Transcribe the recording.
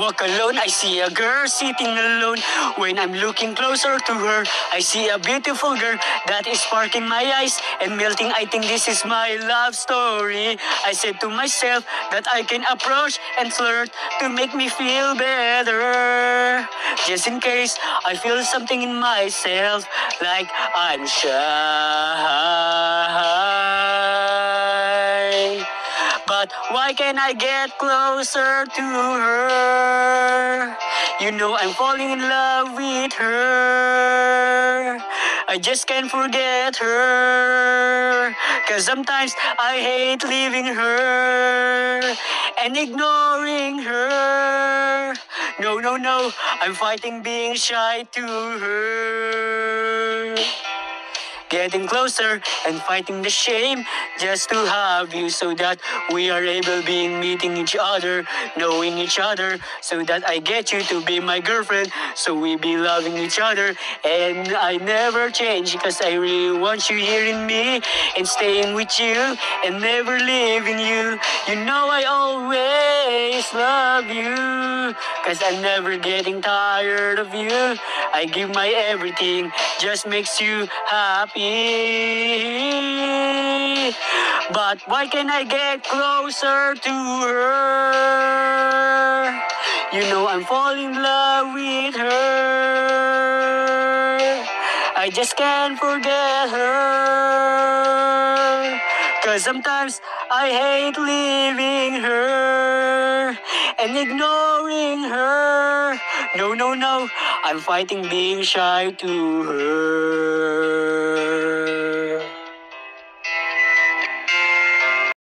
walk alone, I see a girl sitting alone. When I'm looking closer to her, I see a beautiful girl that is sparking my eyes and melting. I think this is my love story. I said to myself that I can approach and flirt to make me feel better. Just in case I feel something in myself, like I'm shy. But why can't I get closer to her? You know I'm falling in love with her. I just can't forget her. Cause sometimes I hate leaving her and ignoring her. No, no, no, I'm fighting being shy to her. Getting closer and fighting the shame just to have you, so that we are able being meeting each other, knowing each other, so that I get you to be my girlfriend, so we be loving each other. And I never change because I really want you here in me and staying with you and never leaving you. You know I always love you cause I'm never getting tired of you. I give my everything, just makes you happy. But why can't I get closer to her? You know I'm falling in love with her. I just can't forget her. Cause sometimes I hate leaving her and ignoring her. No, no, no, I'm fighting being shy to her.